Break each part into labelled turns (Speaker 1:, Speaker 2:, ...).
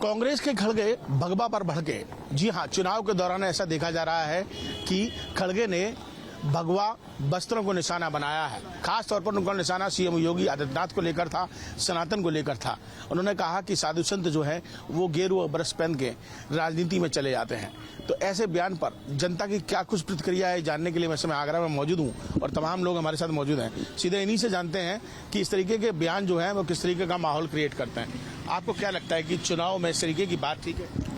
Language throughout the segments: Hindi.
Speaker 1: कांग्रेस के खड़गे भगवा पर भड़के। जी हां, चुनाव के दौरान ऐसा देखा जा रहा है कि खड़गे ने भगवा वस्त्रों को निशाना बनाया है। खास तौर पर उनका निशाना सीएम योगी आदित्यनाथ को लेकर था, सनातन को लेकर था। उन्होंने कहा कि साधु संत जो है वो गेरुआ वस्त्र पहन के राजनीति में चले जाते हैं। तो ऐसे बयान पर जनता की क्या कुछ प्रतिक्रिया है, जानने के लिए मैं समय आगरा में मौजूद हूं और तमाम लोग हमारे साथ मौजूद हैं। सीधे इन्हीं से जानते हैं कि इस तरीके के बयान जो है वो किस तरीके का माहौल क्रिएट करते हैं। आपको क्या लगता है कि चुनाव में इस तरीके की बात ठीक है?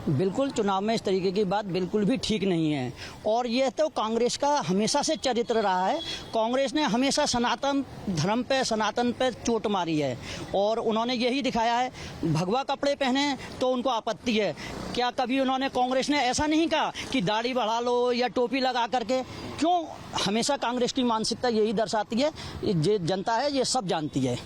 Speaker 2: बिल्कुल, चुनाव में इस तरीके की बात बिल्कुल भी ठीक नहीं है। और यह तो कांग्रेस का हमेशा से चरित्र रहा है। कांग्रेस ने हमेशा सनातन धर्म पे, सनातन पे चोट मारी है और उन्होंने यही दिखाया है। भगवा कपड़े पहने तो उनको आपत्ति है। क्या कभी उन्होंने, कांग्रेस ने ऐसा नहीं कहा कि दाढ़ी बढ़ा लो या टोपी लगा करके? क्यों? हमेशा कांग्रेस की मानसिकता यही दर्शाती है। ये जनता है, ये सब जानती है।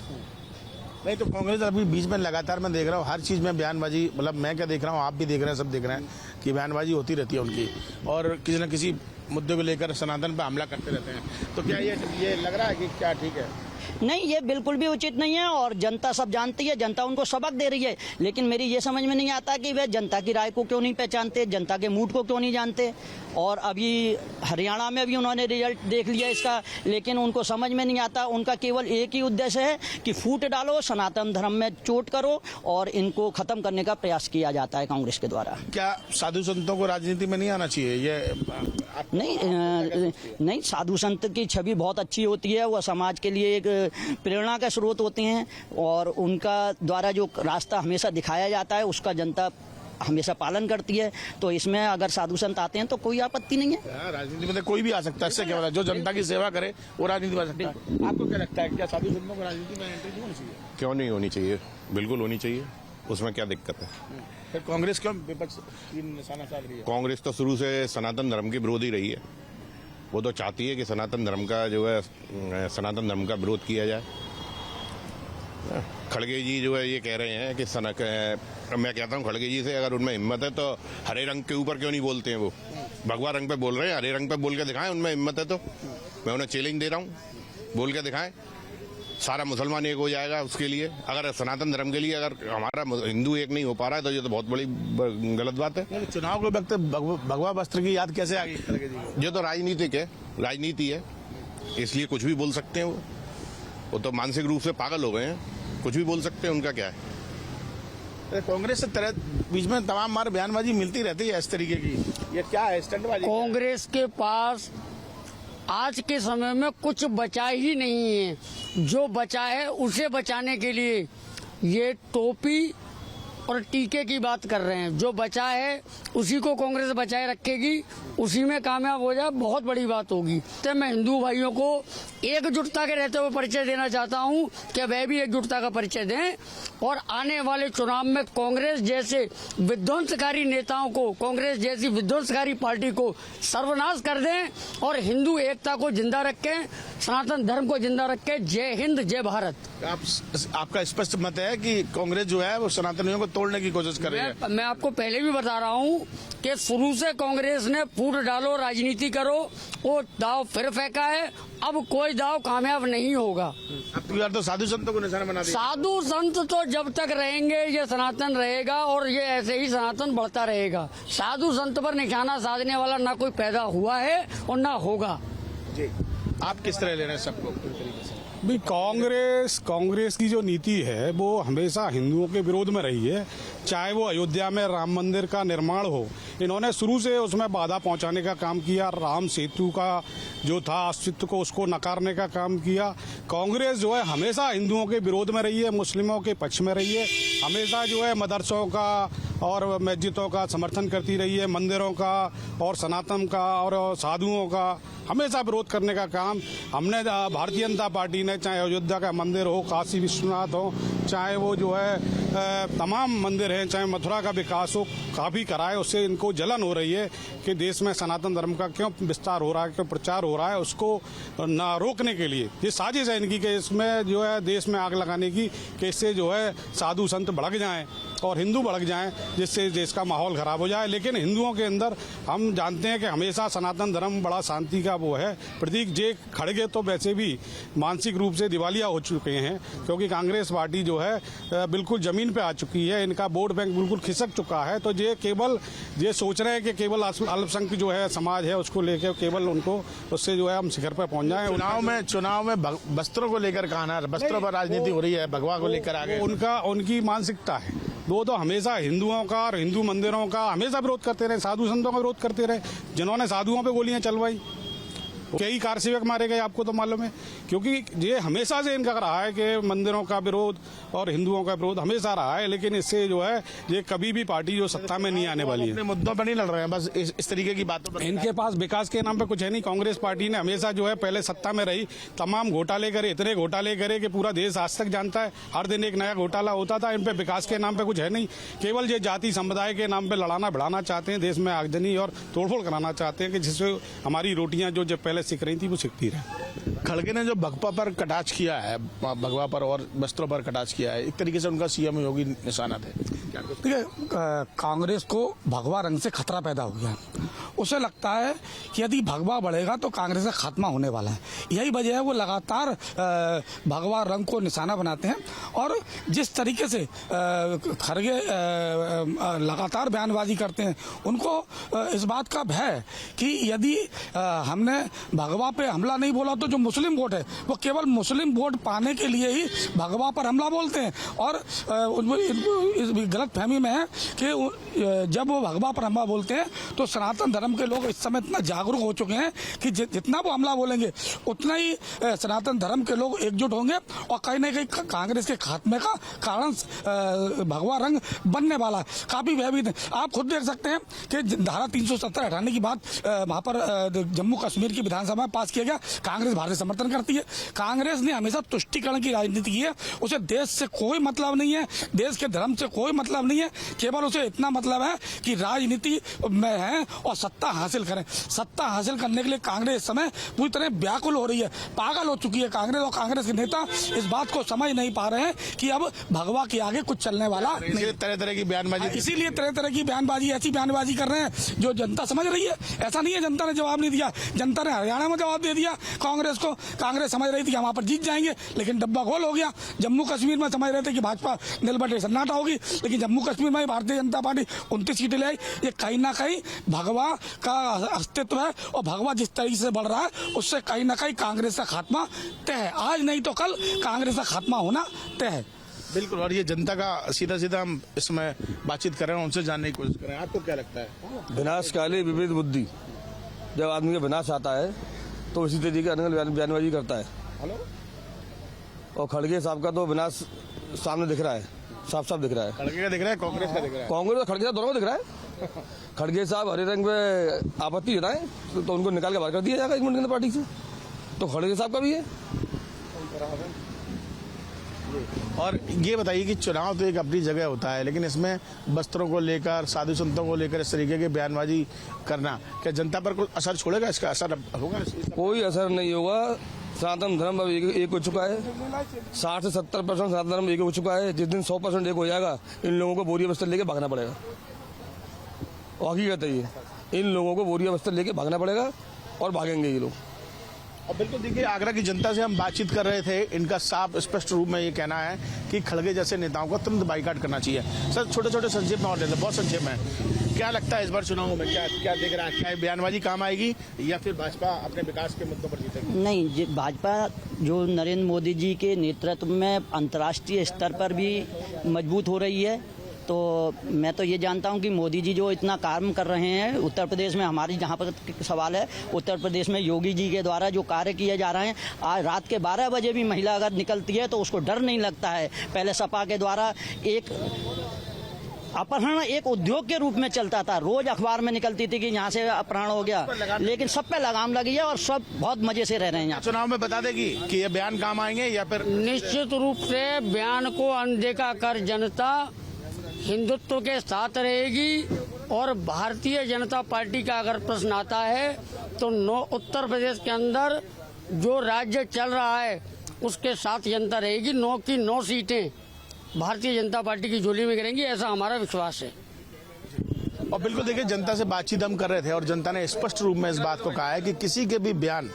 Speaker 1: नहीं तो कांग्रेस अभी बीच में लगातार मैं देख रहा हूँ हर चीज में बयानबाजी, मतलब मैं क्या देख रहा हूँ, आप भी देख रहे हैं, सब देख रहे हैं कि बयानबाजी होती रहती है उनकी और किसी न किसी मुद्दे को लेकर सनातन पे हमला करते रहते हैं। तो क्या ये लग रहा है कि क्या ठीक है?
Speaker 2: नहीं, ये बिल्कुल भी उचित नहीं है और जनता सब जानती है। जनता उनको सबक दे रही है, लेकिन मेरी ये समझ में नहीं आता कि वे जनता की राय को क्यों नहीं पहचानते, जनता के मूड को क्यों नहीं जानते। और अभी हरियाणा में भी उन्होंने रिजल्ट देख लिया इसका, लेकिन उनको समझ में नहीं आता। उनका केवल एक ही उद्देश्य है कि फूट डालो, सनातन धर्म में चोट करो और इनको खत्म करने का प्रयास किया जाता है कांग्रेस के द्वारा।
Speaker 1: क्या साधु संतों को राजनीति में नहीं आना चाहिए? ये
Speaker 2: नहीं, साधु संत की छवि बहुत अच्छी होती है। वह समाज के लिए एक प्रेरणा का स्रोत होते हैं और उनका द्वारा जो रास्ता हमेशा दिखाया जाता है उसका जनता हमेशा पालन करती है। तो इसमें अगर साधु संत आते हैं तो कोई आपत्ति नहीं है।
Speaker 1: राजनीति में तो कोई भी आ सकता है, इससे क्या होता है? जो जनता की सेवा करे वो राजनीति में आ सकता है। आपको क्या लगता है, क्या साधु संतों को राजनीति में एंट्री नहीं होनी चाहिए?
Speaker 3: क्यों नहीं होनी चाहिए? बिल्कुल होनी चाहिए, उसमें क्या दिक्कत है?
Speaker 1: फिर कांग्रेस क्यों विपक्ष की निशाना साध रही है?
Speaker 3: कांग्रेस तो शुरू से सनातन धर्म की विरोधी रही है। वो तो चाहती है कि सनातन धर्म का जो है, सनातन धर्म का विरोध किया जाए। खड़गे जी जो है ये कह रहे हैं कि मैं कहता हूँ खड़गे जी से, अगर उनमें हिम्मत है तो हरे रंग के ऊपर क्यों नहीं बोलते हैं? वो भगवा रंग पे बोल रहे हैं, हरे रंग पे बोल के दिखाएं। उनमें हिम्मत है तो मैं उन्हें चैलेंज दे रहा हूँ, बोल के दिखाएं। सारा मुसलमान एक हो जाएगा उसके लिए। अगर सनातन धर्म के लिए अगर हमारा हिंदू एक नहीं हो पा रहा है तो ये तो बहुत बड़ी गलत बात है।
Speaker 1: चुनाव के वक्त भगवा वस्त्र की याद कैसे आ गई?
Speaker 3: ये तो राजनीतिक है, राजनीति है, इसलिए कुछ भी बोल सकते हैं। वो तो मानसिक रूप से पागल हो गए हैं, कुछ भी बोल सकते हैं। उनका क्या है?
Speaker 1: कांग्रेस से तरह बीच में तमाम बार बयानबाजी मिलती रहती है इस तरीके की। ये क्या है, स्टंटबाजी?
Speaker 4: कांग्रेस के पास आज के समय में कुछ बचा ही नहीं है। जो बचा है उसे बचाने के लिए ये टोपी और टीके की बात कर रहे हैं। जो बचा है उसी को कांग्रेस बचाए रखेगी, उसी में कामयाब हो जाए, बहुत बड़ी बात होगी। तो मैं हिंदू भाइयों को एकजुटता के रहते हुए परिचय देना चाहता हूं कि वह भी एकजुटता का परिचय दें और आने वाले चुनाव में कांग्रेस जैसे विध्वंसकारी नेताओं को, कांग्रेस जैसी विध्वंसकारी पार्टी को सर्वनाश कर दें और हिंदू एकता को जिंदा रखें, सनातन धर्म को जिंदा रखें। जय हिंद, जय भारत।
Speaker 1: आपका स्पष्ट मत है कि कांग्रेस जो है वो सनातनियों को तोड़ने की कोशिश कर रही है?
Speaker 4: मैं आपको पहले भी बता रहा हूं कि शुरू से कांग्रेस ने फूट डालो, राजनीति करो, वो दाव फिर फेंका है। अब कोई दाव कामयाब नहीं होगा।
Speaker 1: अब तो साधु संतों को निशाना बना दिया।
Speaker 4: साधु संत तो जब तक रहेंगे ये सनातन रहेगा और ये ऐसे ही सनातन बढ़ता रहेगा। साधु संत पर निशाना साधने वाला ना कोई पैदा हुआ है और ना होगा।
Speaker 1: जी, आप किस तरह ले रहे हैं सबको पूरी तरीके से?
Speaker 5: भाई कांग्रेस की जो नीति है वो हमेशा हिंदुओं के विरोध में रही है। चाहे वो अयोध्या में राम मंदिर का निर्माण हो, इन्होंने शुरू से उसमें बाधा पहुंचाने का काम किया। राम सेतु का जो था अस्तित्व को, उसको नकारने का काम किया। कांग्रेस जो है हमेशा हिंदुओं के विरोध में रही है, मुस्लिमों के पक्ष में रही है। हमेशा जो है मदरसों का और मस्जिदों का समर्थन करती रही है, मंदिरों का और सनातन का और साधुओं का हमेशा विरोध करने का काम हमने, भारतीय जनता पार्टी ने, चाहे अयोध्या का मंदिर हो, काशी विश्वनाथ हो, चाहे वो जो है तमाम मंदिर हैं, चाहे मथुरा का विकास हो, काफी करा है। उससे इनको जलन हो रही है कि देश में सनातन धर्म का क्यों विस्तार हो रहा है, क्यों प्रचार हो रहा है, उसको न रोकने के लिए ये साजिश है इनकी कि इसमें जो है देश में आग लगाने की, कि इससे जो है साधु संत भड़क जाएं और हिंदू भड़क जाएं, जिससे देश का माहौल खराब हो जाए। लेकिन हिंदुओं के अंदर हम जानते हैं कि हमेशा सनातन धर्म बड़ा शांति का का वो है प्रतीक। जे खड़गे तो वैसे भी मानसिक रूप से दिवालिया हो चुके हैं, क्योंकि कांग्रेस पार्टी जो है बिल्कुल जमीन पे आ चुकी है, इनका वोट बैंक बिल्कुल खिसक चुका है। तो ये केवल ये सोच रहे हैं कि केवल अल्पसंख्यक जो है समाज है उसको लेकर केवल उनको उससे जो है हम शिखर पर पहुंच जाएं।
Speaker 1: चुनाव में वस्त्रों को लेकर कहना, वस्त्रों पर राजनीति हो रही है, भगवा को लेकर आगे
Speaker 5: उनकी मानसिकता है। वो तो हमेशा हिंदुओं का और हिंदू मंदिरों का हमेशा विरोध करते रहे, साधु संतों का विरोध करते रहे, जिन्होंने साधुओं पे गोलियां चलवाई। कई कार सेवक मारे गए, आपको तो मालूम है। क्योंकि ये हमेशा से इनका रहा है कि मंदिरों का विरोध और हिंदुओं का विरोध हमेशा रहा है, लेकिन इससे जो है ये कभी भी पार्टी जो सत्ता में नहीं आने वाली है।
Speaker 1: अपने मुद्दों पर नहीं लड़ रहे हैं, बस इस तरीके की बातों पर।
Speaker 5: इनके पास विकास के नाम पे कुछ है नहीं। कांग्रेस पार्टी ने हमेशा जो है पहले सत्ता में रही, तमाम घोटाले करे, इतने घोटाले करे कि पूरा देश आज तक जानता है। हर दिन एक नया घोटाला होता था। इन पे विकास के नाम पे कुछ है नहीं, केवल ये जाति समुदाय के नाम पे लड़ाना बढ़ाना चाहते हैं, देश में आगजनी और तोड़फोड़ कराना चाहते हैं कि जिससे हमारी रोटियां जो पहले सिक रही थी वो सिकती रहे।
Speaker 1: खड़गे ने जो भगवा पर कटाक्ष किया है, भगवा पर और वस्त्रों पर कटाक्ष किया है, एक तरीके से उनका सीएम योगी निशाना थे।
Speaker 6: देखिए, कांग्रेस को भगवा रंग से खतरा पैदा हो गया। उसे लगता है कि यदि भगवा बढ़ेगा तो कांग्रेस का खात्मा होने वाला है। यही वजह है वो लगातार भगवा रंग को निशाना बनाते हैं। और जिस तरीके से खड़गे लगातार बयानबाजी करते हैं, उनको इस बात का भय है कि यदि हमने भगवा पे हमला नहीं बोला तो जो मुस्लिम वोट है वो केवल मुस्लिम वोट पाने के लिए ही भगवा पर हमला बोलते हैं। और इस गलत फहमी में है कि जब वो भगवा पर हमला बोलते हैं तो सनातन धर्म के लोग इस समय इतना जागरूक हो चुके हैं कि जितना वो हमला बोलेंगे उतना ही सनातन धर्म के लोग एकजुट होंगे और कहीं ना कहीं कांग्रेस के खात्मे का कारण भगवा रंग बनने वाला है। काफी भयभीत है। आप खुद देख सकते हैं कि धारा 370 हटाने की बात वहां पर जम्मू कश्मीर की विधानसभा में पास किया गया। कांग्रेस भारतीय समर्थन करती है। कांग्रेस ने हमेशा तुष्टीकरण की राजनीति की है। उसे देश से कोई मतलब नहीं है, देश के धर्म से कोई मतलब नहीं है। केवल उसे इतना मतलब है कि राजनीति में है और सत्ता हासिल करें। सत्ता हासिल करने के लिए कांग्रेस इस समय पूरी तरह व्याकुल हो रही है, पागल हो चुकी है कांग्रेस। और कांग्रेस के नेता इस बात को समझ नहीं पा रहे हैं कि अब भगवा के आगे कुछ चलने वाला नहीं।
Speaker 1: तरह तरह की बयानबाजी,
Speaker 6: इसीलिए तरह तरह की बयानबाजी, ऐसी बयानबाजी कर रहे हैं जो जनता समझ रही है। ऐसा नहीं है जनता ने जवाब नहीं दिया, जनता ने हरियाणा में जवाब दे दिया कांग्रेस को। कांग्रेस समझ रही थी कि हम वहां पर जीत जाएंगे, लेकिन डब्बा गोल हो गया। जम्मू कश्मीर में समझ रहे थे कि भाजपा नीलबंटी सन्नाटा होगी, लेकिन जम्मू कश्मीर में भारतीय जनता पार्टी 29 सीटें ले आई। ये कहीं ना कहीं भगवा का अस्तित्व है और भगवा जिस तरीके से बढ़ रहा है उससे कहीं ना कहीं कांग्रेस का खात्मा तय है। आज नहीं तो कल कांग्रेस का खात्मा होना तय है।
Speaker 1: बिल्कुल। और ये जनता का सीधा सीधा हम इसमें बातचीत कर रहे हैं, उनसे जानने की कोशिश कर रहे हैं। आपको क्या लगता है?
Speaker 7: विनाशकाली विपरीत बुद्धि, जब आदमी का विनाश आता है तो इसी तरीके का बयानबाजी करता है। और खड़गे साहब का तो विनाश सामने दिख रहा है, साफ साफ दिख रहा है।
Speaker 1: खड़गे का दिख रहा है, कांग्रेस का दिख रहा है।
Speaker 7: कांग्रेस और खड़गे दोनों को दिख रहा है। खड़गे साहब हरे रंग पे आपत्ति जताएं तो उनको निकाल के बाहर कर दिया जाएगा 1 मिनट के अंदर पार्टी से। तो खड़गे साहब का भी है।
Speaker 1: और ये बताइए कि चुनाव तो एक अपनी जगह होता है, लेकिन इसमें वस्त्रों को लेकर, साधु संतों को लेकर इस तरीके की बयानबाजी करना क्या जनता पर कोई असर छोड़ेगा? इसका असर होगा?
Speaker 7: कोई असर नहीं होगा। सनातन धर्म अब एक हो चुका है। 60 से 70% सनातन धर्म एक हो चुका है। जिस दिन 100% एक हो जाएगा, इन लोगों को बोरी वस्त्र लेके भागना पड़ेगा। हकीकत है ये, इन लोगों को बोरी वस्त्र लेके भागना पड़ेगा और भागेंगे ये लोग।
Speaker 1: और बिल्कुल देखिए, आगरा की जनता से हम बातचीत कर रहे थे। इनका साफ स्पष्ट रूप में ये कहना है कि खड़गे जैसे नेताओं को तुरंत बाइकाट करना चाहिए। सर, छोटे छोटे संक्षेप में और लेते, बहुत संक्षेप में क्या लगता है इस बार चुनाव में क्या देख रहा है? क्या बयानबाजी काम आएगी या फिर भाजपा अपने विकास के मुद्दों पर जीतेगी?
Speaker 2: नहीं, भाजपा जो नरेंद्र मोदी जी के नेतृत्व में अंतर्राष्ट्रीय स्तर पर भी मजबूत हो रही है। तो मैं तो ये जानता हूं कि मोदी जी जो इतना काम कर रहे हैं उत्तर प्रदेश में, हमारी जहां पर सवाल है, उत्तर प्रदेश में योगी जी के द्वारा जो कार्य किए जा रहे हैं, आज रात के 12 बजे भी महिला अगर निकलती है तो उसको डर नहीं लगता है। पहले सपा के द्वारा एक अपहरण एक उद्योग के रूप में चलता था, रोज अखबार में निकलती थी कि यहाँ से अपहरण हो गया, लेकिन सब पे लगाम लगी है और सब बहुत मजे से रह रहे हैं यहाँ।
Speaker 1: चुनाव में बता देगी कि ये बयान काम आएंगे या फिर?
Speaker 4: निश्चित रूप से बयान को अनदेखा कर जनता हिंदुत्व के साथ रहेगी। और भारतीय जनता पार्टी का अगर प्रश्न आता है तो उत्तर प्रदेश के अंदर जो राज्य चल रहा है उसके साथ जनता रहेगी। 9 की 9 सीटें भारतीय जनता पार्टी की झोली में गिरेंगी, ऐसा हमारा विश्वास है।
Speaker 1: और बिल्कुल देखिए, जनता से बातचीत हम कर रहे थे और जनता ने स्पष्ट रूप में इस बात को कहा है कि किसी के भी बयान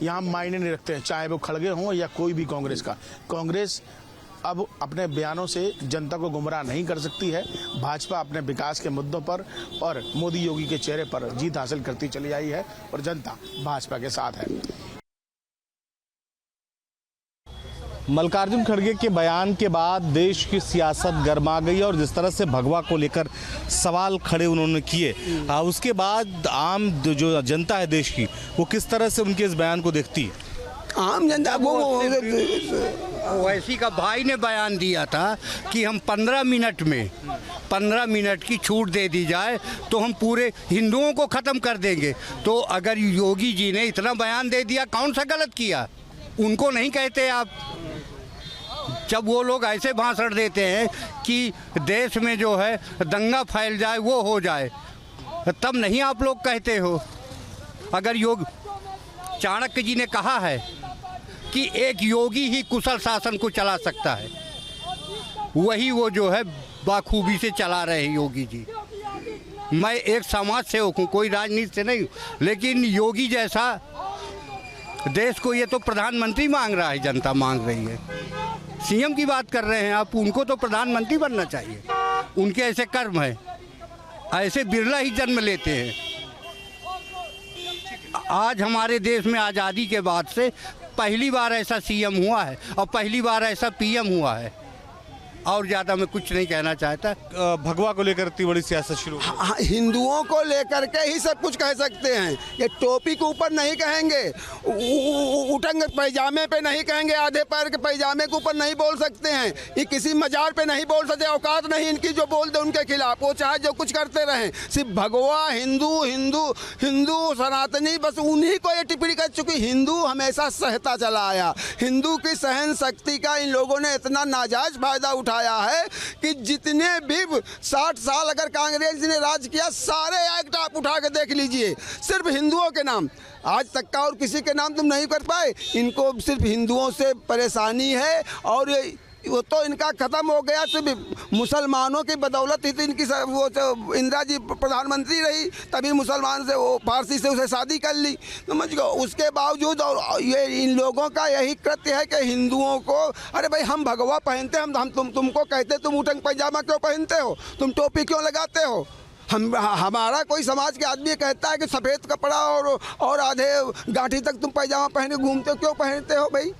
Speaker 1: यहाँ मायने नहीं रखते हैं, चाहे वो खड़गे हों या कोई भी कांग्रेस का। कांग्रेस अब अपने बयानों से जनता को गुमराह नहीं कर सकती है। भाजपा अपने विकास के मुद्दों पर और मोदी योगी के चेहरे पर जीत हासिल करती चली आई है और जनता भाजपा के साथ है।
Speaker 8: मल्लिकार्जुन खड़गे के बयान के बाद देश की सियासत गर्मा गई और जिस तरह से भगवा को लेकर सवाल खड़े उन्होंने किए, उसके बाद आम जो जनता है देश की, वो किस तरह से उनके इस बयान को देखती है?
Speaker 9: आम जनता वो ओवैसी का भाई ने बयान दिया था कि हम 15 मिनट की छूट दे दी जाए तो हम पूरे हिंदुओं को ख़त्म कर देंगे। तो अगर योगी जी ने इतना बयान दे दिया, कौन सा गलत किया? उनको नहीं कहते आप। जब वो लोग ऐसे भाषण देते हैं कि देश में जो है दंगा फैल जाए, वो हो जाए, तब नहीं आप लोग कहते हो। अगर चाणक्य जी ने कहा है कि एक योगी ही कुशल शासन को चला सकता है, वही वो जो है बाखूबी से चला रहे हैं योगी जी। मैं एक समाज सेवक हूँ, कोई राजनीति से नहीं, लेकिन योगी जैसा देश को ये तो प्रधानमंत्री मांग रहा है, जनता मांग रही है। सीएम की बात कर रहे हैं आप, उनको तो प्रधानमंत्री बनना चाहिए। उनके ऐसे कर्म है, ऐसे बिरला ही जन्म लेते हैं। आज हमारे देश में आज़ादी के बाद से पहली बार ऐसा सीएम हुआ है और पहली बार ऐसा पीएम हुआ है। और ज़्यादा मैं कुछ नहीं कहना चाहता।
Speaker 8: भगवा को लेकर इतनी बड़ी सियासत शुरू,
Speaker 10: हिंदुओं को लेकर के ही सब कुछ कह सकते हैं। ये टोपी के ऊपर नहीं कहेंगे, उटंग पैजामे पे नहीं कहेंगे, आधे पैर के पैजामे के ऊपर नहीं बोल सकते हैं। ये किसी मजार पे नहीं बोल सकते, औकात नहीं इनकी जो बोल दे उनके खिलाफ, वो चाहे जो कुछ करते रहें। सिर्फ भगवा हिंदू सनातनी, बस उन्हीं को ये टिप्पणी कर चुकी। हिंदू हमेशा सहता चला आया। हिंदू की सहन शक्ति का इन लोगों ने इतना नाजायज फायदा उठाया है कि जितने भी 60 साल अगर कांग्रेस ने राज किया, सारे एक्ट आप उठा के देख लीजिए, सिर्फ हिंदुओं के नाम, आज तक का और किसी के नाम तुम नहीं कर पाए। इनको सिर्फ हिंदुओं से परेशानी है और वो तो इनका ख़त्म हो गया। सिर्फ मुसलमानों की बदौलत ही तो इनकी वो इंदिरा जी प्रधानमंत्री रही, तभी मुसलमान से वो फारसी से उसे शादी कर ली, समझ गए। उसके बावजूद और ये इन लोगों का यही कृत्य है कि हिंदुओं को, अरे भाई हम भगवा पहनते हैं, हम तुमको कहते तुम उटंग पैजामा क्यों पहनते हो, तुम टोपी क्यों लगाते हो? हमारा कोई समाज के आदमी कहता है कि सफ़ेद कपड़ा और आधे गांठी तक तुम पैजामा पहने घूमते हो, क्यों पहनते हो भाई?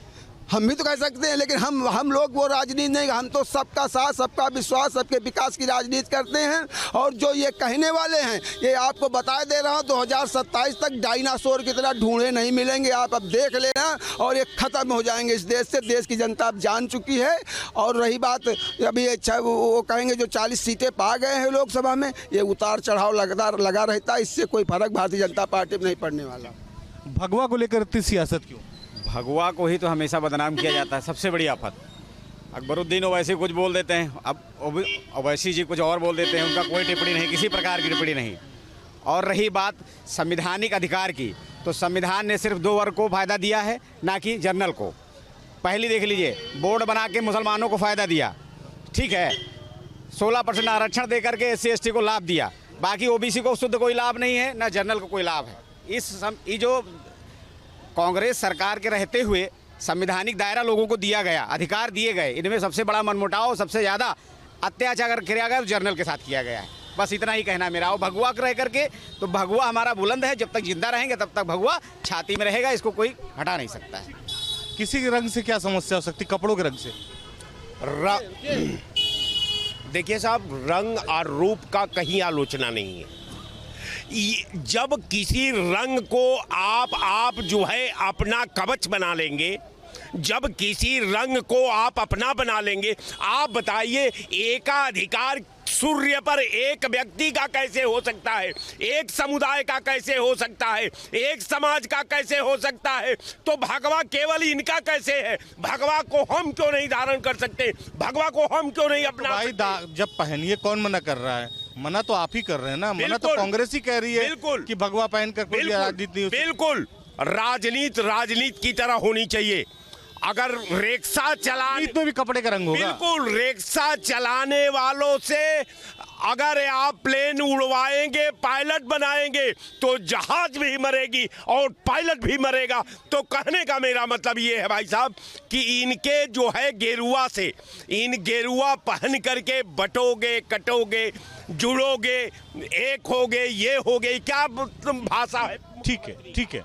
Speaker 10: हम भी तो कह सकते हैं, लेकिन हम लोग वो राजनीति नहीं, हम तो सबका साथ, सबका विश्वास, सबके विकास की राजनीति करते हैं। और जो ये कहने वाले हैं, ये आपको बता दे रहा हूँ, 2027 तक डायनासोर की तरह ढूंढे नहीं मिलेंगे। आप अब देख लेना, और ये ख़त्म हो जाएंगे इस देश से। देश की जनता अब जान चुकी है। और रही बात अभी अच्छा, वो कहेंगे जो 40 सीटें पा गए हैं लोकसभा में, ये उतार चढ़ाव लगा रहता है, इससे कोई फर्क भारतीय जनता पार्टी में नहीं पड़ने वाला।
Speaker 8: भगवा को लेकर इतनी सियासत क्यों?
Speaker 11: भगवा को ही तो हमेशा बदनाम किया जाता है, सबसे बड़ी आफत। अकबरुद्दीन ओवैसी कुछ बोल देते हैं, अब ओवैसी जी कुछ और बोल देते हैं, उनका कोई टिप्पणी नहीं, किसी प्रकार की टिप्पणी नहीं। और रही बात संवैधानिक अधिकार की, तो संविधान ने सिर्फ 2 वर्ग को फ़ायदा दिया है, ना कि जनरल को। पहली देख लीजिए, बोर्ड बना के मुसलमानों को फ़ायदा दिया, ठीक है, 16% आरक्षण दे करके SC ST को लाभ दिया, बाकी OBC को शुद्ध कोई लाभ नहीं है, ना जनरल को कोई लाभ है। ये जो कांग्रेस सरकार के रहते हुए संवैधानिक दायरा लोगों को दिया गया, अधिकार दिए गए, इनमें सबसे बड़ा मनमुटाव, सबसे ज़्यादा अत्याचार किया गया जनरल के साथ किया गया है। बस इतना ही कहना मेरा। और भगवा रह करके, तो भगवा हमारा बुलंद है, जब तक जिंदा रहेंगे तब तक भगवा छाती में रहेगा, इसको कोई हटा नहीं सकता है।
Speaker 8: किसी के रंग से क्या समस्या हो सकती? कपड़ों के रंग से?
Speaker 12: देखिए साहब, रंग और रूप का कहीं आलोचना नहीं है। जब किसी रंग को आप जो है अपना कवच बना लेंगे, जब किसी रंग को आप अपना बना लेंगे, आप बताइए एकाधिकार सूर्य पर एक व्यक्ति का कैसे हो सकता है, एक समुदाय का कैसे हो सकता है, एक समाज का कैसे हो सकता है? तो भगवा केवल इनका कैसे है? भगवा को हम क्यों नहीं धारण कर सकते? भगवा को हम क्यों नहीं अपना
Speaker 8: भाई जब पहनिए, कौन मना कर रहा है? मना तो आप ही कर रहे हैं ना। मना तो कांग्रेस ही कह रही है कि भगवा पहन कर कोई राजनीति नहीं।
Speaker 12: बिल्कुल, राजनीति की तरह होनी चाहिए। अगर रिक्शा चलाने
Speaker 8: में भी कपड़े का रंग होगा।
Speaker 12: बिल्कुल, रिक्शा चलाने वालों से अगर आप प्लेन उड़वाएंगे, पायलट बनाएंगे तो जहाज भी मरेगी और पायलट भी मरेगा। तो कहने का मेरा मतलब ये है भाई साहब कि इनके जो है गेरुआ से, इन गेरुआ पहन करके बटोगे, कटोगे, जुड़ोगे, एक होगे, ये होगे, क्या भाषा है।
Speaker 8: ठीक है, ठीक है।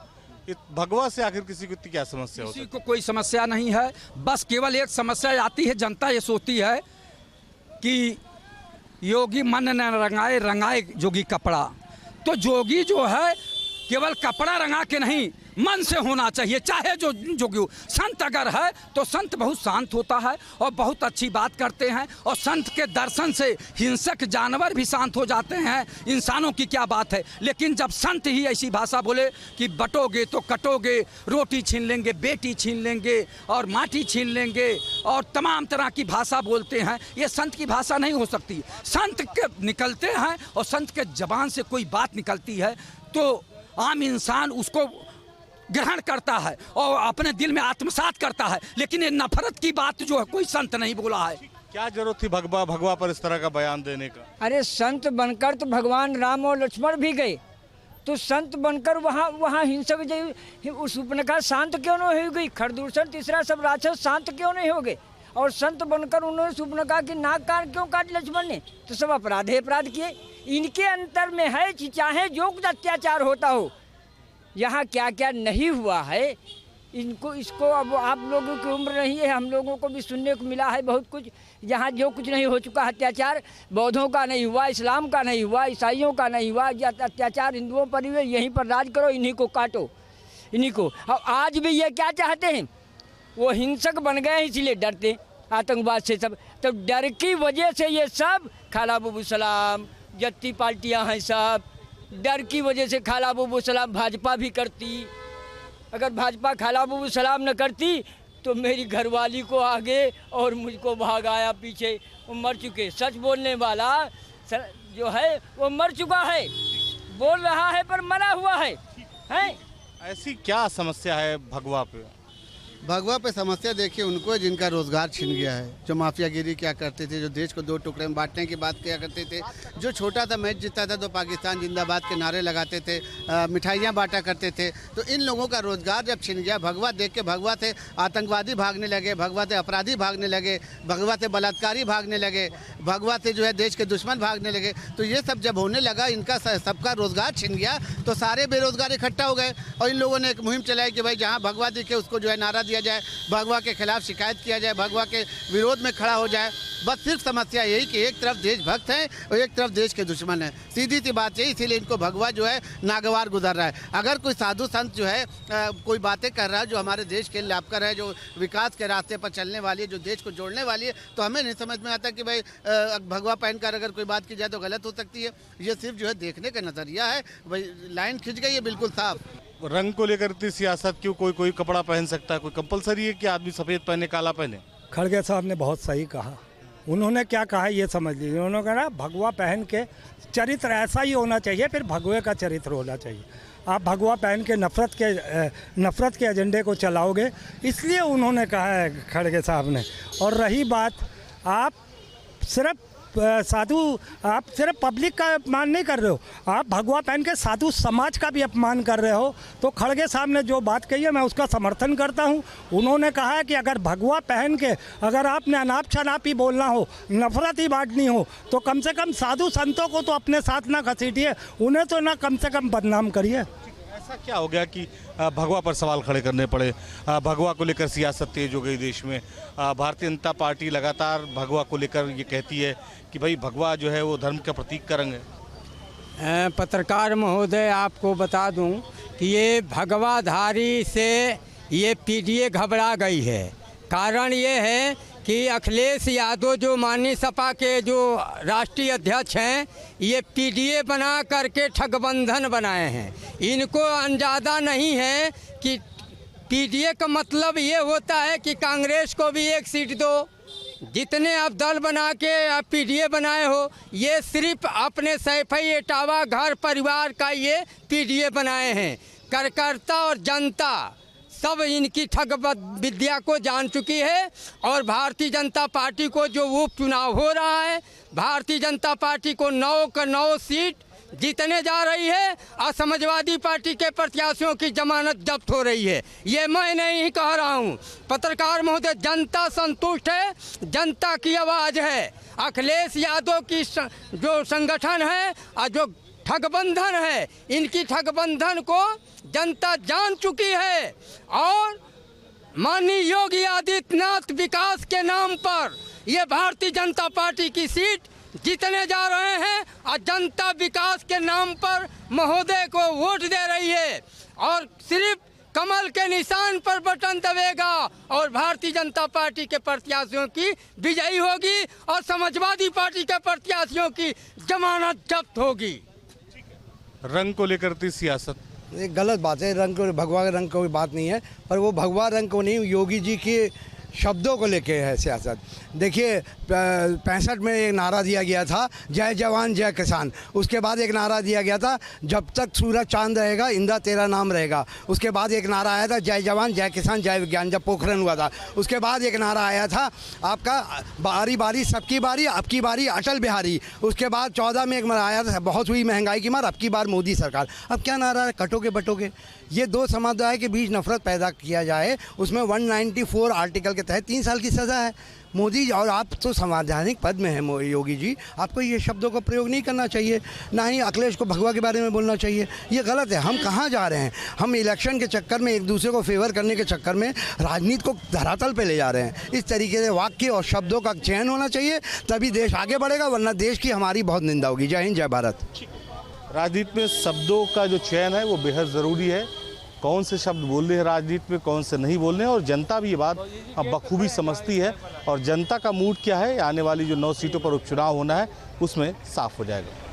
Speaker 8: भगवा से आखिर किसी को क्या समस्या होती है?
Speaker 6: किसी को कोई समस्या नहीं है, बस केवल एक समस्या आती है, जनता ये सोचती है कि योगी मन न रंगाए, रंगाए जोगी कपड़ा। तो जोगी जो है केवल कपड़ा रंगा के नहीं, मन से होना चाहिए, चाहे जो जोगी हो। संत अगर है तो संत बहुत शांत होता है और बहुत अच्छी बात करते हैं, और संत के दर्शन से हिंसक जानवर भी शांत हो जाते हैं। इंसानों की क्या बात है, लेकिन जब संत ही ऐसी भाषा बोले कि बटोगे तो कटोगे, रोटी छीन लेंगे, बेटी छीन लेंगे और माटी छीन लेंगे और तमाम तरह की भाषा बोलते हैं, ये संत की भाषा नहीं हो सकती। संत के निकलते हैं और संत के जबान से कोई बात निकलती है तो आम इंसान उसको ग्रहण करता है और अपने दिल में आत्मसात करता है, लेकिन ये नफरत की बात जो है कोई संत नहीं बोला है।
Speaker 8: क्या जरूरत थी भगवा पर इस तरह का बयान देने का?
Speaker 13: अरे संत बनकर तो भगवान राम और लक्ष्मण भी गए, तो संत बनकर वहाँ हिंसक उस उपनका शांत क्यों नहीं हो गई? खरदूषण तीसरा सब राक्षस शांत क्यों नहीं हो गए? और संत बनकर उन्होंने सुपनका की नाक कान क्यों काट लक्ष्मण ने? तो सब अपराध किए। इनके अंतर में है कि चाहे जो कुछ अत्याचार होता हो, यहाँ क्या क्या नहीं हुआ है, इसको अब आप लोगों की उम्र नहीं है, हम लोगों को भी सुनने को मिला है बहुत कुछ। यहाँ जो कुछ नहीं हो चुका अत्याचार, बौद्धों का नहीं हुआ, इस्लाम का नहीं हुआ, ईसाइयों का नहीं हुआ, अत्याचार हिंदुओं पर हुए। यहीं पर राज करो, इन्हीं को काटो, इन्हीं को। और आज भी ये क्या चाहते हैं, वो हिंसक बन गए हैं इसलिए डरते आतंकवाद से सब। तो डर की वजह से ये सब खाला बाबू सलाम जत्ती पार्टियां हैं, सब डर की वजह से खाला बाबू सलाम भाजपा भी करती। अगर भाजपा खाला बाबू सलाम न करती तो मेरी घरवाली को आगे और मुझको भागाया पीछे। वो मर चुके, सच बोलने वाला जो है वो मर चुका है, बोल रहा है पर मरा हुआ है।
Speaker 8: ऐसी क्या समस्या है भगवा पे?
Speaker 14: भगवा पे समस्या देखिए उनको जिनका रोजगार छिन गया है, जो माफियागिरी क्या करते थे, जो देश को दो टुकड़े में बांटने की बात किया करते थे, जो छोटा सा मैच जीतता था तो पाकिस्तान जिंदाबाद के नारे लगाते थे, मिठाइयाँ बांटा करते थे। तो इन लोगों का रोजगार जब छिन गया, भगवा देख के भगवा से आतंकवादी भागने लगे, भगवा से अपराधी भागने लगे, भगवा से बलात्कारी भागने लगे, भगवा से जो है देश के दुश्मन भागने लगे। तो ये सब जब होने लगा, इनका सबका रोजगार छिन गया तो सारे बेरोजगार इकट्ठा हो गए और इन लोगों ने एक मुहिम चलाई कि भाई जहाँ भगवा दिखे उसको जो है नारा दिया जाए, भगवा के खिलाफ शिकायत किया जाए, भगवा के विरोध में खड़ा हो जाए। बस सिर्फ समस्या यही कि एक तरफ देशभक्त हैं और एक तरफ देश के दुश्मन हैं, सीधी सी बात यही। इसीलिए इनको भगवा जो है नागवार गुजर रहा है। अगर कोई साधु संत जो है कोई बातें कर रहा है जो हमारे देश के लाभकर है, जो विकास के रास्ते पर चलने वाली है, जो देश को जोड़ने वाली है, तो हमें नहीं समझ में आता कि भाई भगवा पहनकर अगर कोई बात की जाए तो गलत हो सकती है। ये सिर्फ जो है देखने का नजरिया है, भाई लाइन खिंच गई है बिल्कुल साफ।
Speaker 8: रंग को लेकर इतनी सियासत क्यों? कोई कपड़ा पहन सकता है, कोई कंपलसरी है कि आदमी सफेद पहने काला पहने?
Speaker 15: खड़गे साहब ने बहुत सही कहा। उन्होंने क्या कहा ये समझ लीजिए, उन्होंने कहा भगवा पहन के चरित्र ऐसा ही होना चाहिए, फिर भगवे का चरित्र होना चाहिए। आप भगवा पहन के नफरत के एजेंडे को चलाओगे, इसलिए उन्होंने कहा है खड़गे साहब ने। और रही बात, आप सिर्फ पब्लिक का अपमान नहीं कर रहे हो, आप भगवा पहन के साधु समाज का भी अपमान कर रहे हो। तो खड़गे साहब ने जो बात कही है मैं उसका समर्थन करता हूं। उन्होंने कहा है कि अगर भगवा पहन के अगर आपने अनाप शनाप ही बोलना हो, नफरत ही बांटनी हो, तो कम से कम साधु संतों को तो अपने साथ ना घसीटिए, उन्हें तो ना कम से कम बदनाम करिए।
Speaker 8: ऐसा क्या हो गया कि भगवा पर सवाल खड़े करने पड़े? भगवा को लेकर सियासत तेज हो गई देश में। भारतीय जनता पार्टी लगातार भगवा को लेकर ये कहती है कि भाई भगवा जो है वो धर्म का प्रतीक का रंग है।
Speaker 16: पत्रकार महोदय, आपको बता दूं कि ये भगवाधारी से ये पीडीए घबरा गई है। कारण ये है कि अखिलेश यादव जो माननीय सपा के जो राष्ट्रीय अध्यक्ष हैं, ये पीडीए बना करके ठगबंधन बनाए हैं। इनको अंदाजा नहीं है कि पीडीए का मतलब ये होता है कि कांग्रेस को भी एक सीट दो। जितने आप दल बना के आप पीडीए बनाए हो, ये सिर्फ अपने सैफई इटावा घर परिवार का ये पीडीए बनाए हैं। कार्यकर्ता और जनता सब इनकी ठग विद्या को जान चुकी है। और भारतीय जनता पार्टी को जो उपचुनाव हो रहा है, भारतीय जनता पार्टी को 9 का 9 सीट जीतने जा रही है और समाजवादी पार्टी के प्रत्याशियों की जमानत जब्त हो रही है। ये मैं नहीं कह रहा हूँ, पत्रकार महोदय, जनता संतुष्ट है, जनता की आवाज़ है। अखिलेश यादव की जो संगठन है और जो ठगबंधन है, इनकी ठगबंधन को जनता जान चुकी है। और माननीय योगी आदित्यनाथ विकास के नाम पर ये भारतीय जनता पार्टी की सीट जीतने जा रहे हैं और जनता विकास के नाम पर महोदय को वोट दे रही है और सिर्फ कमल के निशान पर बटन दबेगा और भारतीय जनता पार्टी के प्रत्याशियों की विजयी होगी और समाजवादी पार्टी के प्रत्याशियों की जमानत जब्त होगी।
Speaker 8: रंग को लेकर थी सियासत,
Speaker 17: ये गलत बात है। रंग को, भगवा रंग कोई बात नहीं है, पर वो भगवा रंग को नहीं, योगी जी के शब्दों को लेके है सियासत। देखिए 65 में एक नारा दिया गया था, जय जवान जय किसान। उसके बाद एक नारा दिया गया था, जब तक सूरज चांद रहेगा इंदिरा तेरा नाम रहेगा। उसके बाद एक नारा आया था, जय जवान जय किसान जय विज्ञान, जब पोखरण हुआ था। उसके बाद एक नारा आया था आपका, बारी बारी सबकी बारी, अब की बारी अटल बिहारी। उसके बाद 14 में एक आया था, बहुत हुई महंगाई की मार, अब की बार मोदी सरकार। अब क्या नारा है, कटोगे बटोगे। ये दो समुदाय के बीच नफरत पैदा किया जाए, उसमें 194 आर्टिकल के तहत 3 साल की सज़ा है। मोदी और आप तो संवैधानिक पद में हैं योगी जी, आपको ये शब्दों का प्रयोग नहीं करना चाहिए, ना ही अखिलेश को भगवा के बारे में बोलना चाहिए। ये गलत है। हम कहाँ जा रहे हैं? हम इलेक्शन के चक्कर में, एक दूसरे को फेवर करने के चक्कर में राजनीति को धरातल पे ले जा रहे हैं। इस तरीके से वाक्य और शब्दों का चयन होना चाहिए, तभी देश आगे बढ़ेगा, वरना देश की हमारी बहुत निंदा होगी। जय हिंद, जय भारत।
Speaker 8: राजनीति में शब्दों का जो चयन है वो बेहद ज़रूरी है। कौन से शब्द बोल रहे हैं राजनीति में, कौन से नहीं बोल रहे हैं, और जनता भी ये बात अब बखूबी समझती है। और जनता का मूड क्या है, आने वाली जो 9 सीटों पर उपचुनाव होना है उसमें साफ हो जाएगा।